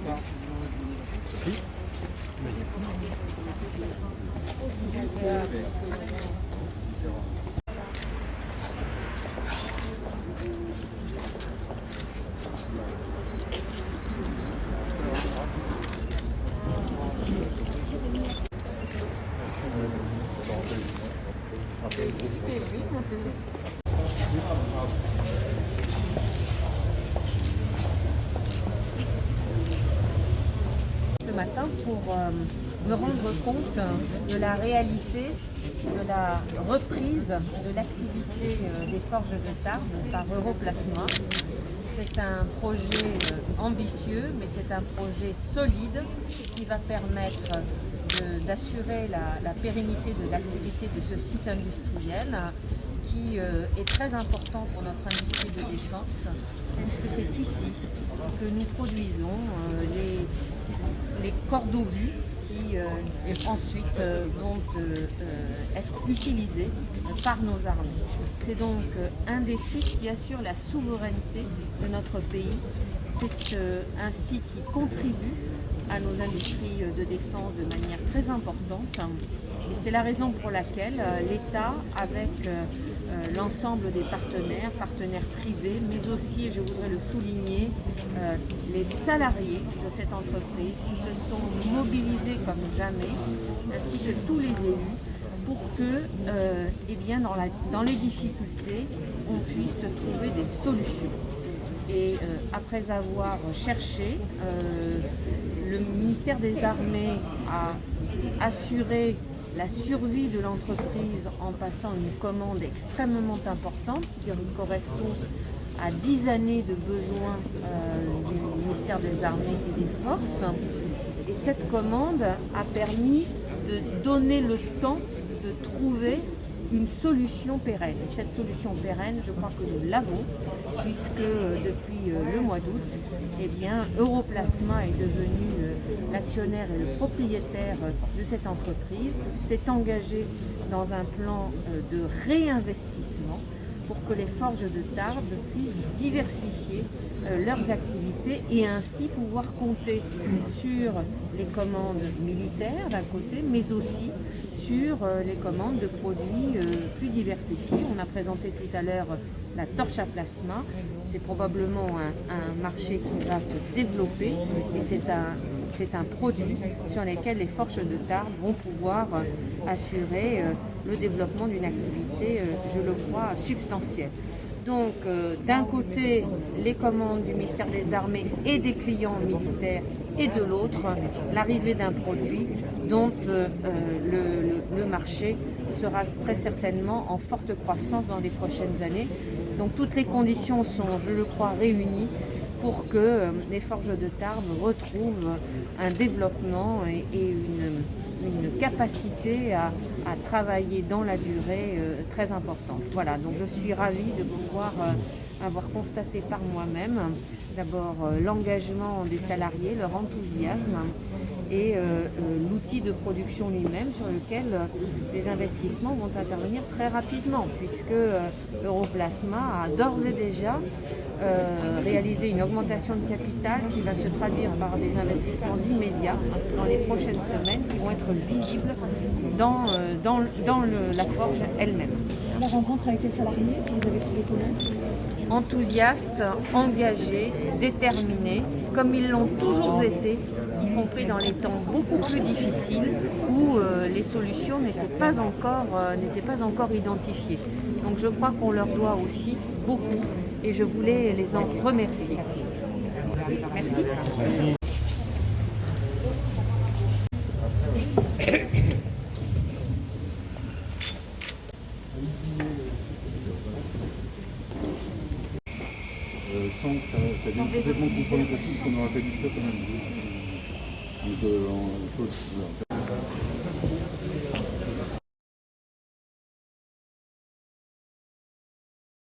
Ce matin pour me rendre compte de la réalité de la reprise de l'activité des forges de Tarbes par Europlasma. C'est un projet ambitieux, mais c'est un projet solide qui va permettre d'assurer la pérennité de l'activité de ce site industriel qui est très important pour notre industrie de défense, puisque c'est ici que nous produisons les corps d'obus qui ensuite vont être utilisés par nos armées. C'est donc un des sites qui assure la souveraineté de notre pays. C'est un site qui contribue à nos industries de défense de manière très importante. Et c'est la raison pour laquelle l'État, avec l'ensemble des partenaires privés, mais aussi, je voudrais le souligner, les salariés de cette entreprise qui se sont mobilisés comme jamais, ainsi que tous les élus, pour que, eh bien, dans les difficultés, on puisse trouver des solutions. Et après avoir cherché, le ministère des Armées a assuré la survie de l'entreprise en passant une commande extrêmement importante qui correspond à 10 années de besoins du ministère des Armées et des Forces. Et cette commande a permis de donner le temps de trouver une solution pérenne. Et cette solution pérenne, je crois que nous l'avons, puisque depuis le mois d'août, eh bien, Europlasma est devenu l'actionnaire et le propriétaire de cette entreprise, s'est engagé dans un plan de réinvestissement pour que les forges de Tarbes puissent diversifier leurs activités et ainsi pouvoir compter sur les commandes militaires d'un côté, mais aussi sur les commandes de produits plus diversifiés. On a présenté tout à l'heure la torche à plasma. C'est probablement un marché qui va se développer et c'est un produit sur lequel les forges de Tarbes vont pouvoir assurer le développement d'une activité, je le crois, substantielle. Donc, d'un côté, les commandes du ministère des Armées et des clients militaires, et de l'autre, l'arrivée d'un produit dont le marché sera très certainement en forte croissance dans les prochaines années. Donc, toutes les conditions sont, je le crois, réunies pour que les forges de Tarbes retrouvent un développement et une capacité à travailler dans la durée très importante. Voilà, donc je suis ravie de pouvoir avoir constaté par moi-même d'abord l'engagement des salariés, leur enthousiasme et l'outil de production lui-même sur lequel les investissements vont intervenir très rapidement puisque Europlasma a d'ores et déjà réalisé une augmentation de capital qui va se traduire par des investissements immédiats dans les prochaines semaines qui vont être visibles dans la forge elle-même. La rencontre avec les salariés, vous avez trouvé comment? Enthousiastes, engagés, déterminés, comme ils l'ont toujours été, y compris dans les temps beaucoup plus difficiles où les solutions n'étaient pas encore identifiées. Donc je crois qu'on leur doit aussi beaucoup et je voulais les en remercier. Merci. Sans que ça vienne complètement compromettre tout ce qu'on aura fait du stock quand même. Donc,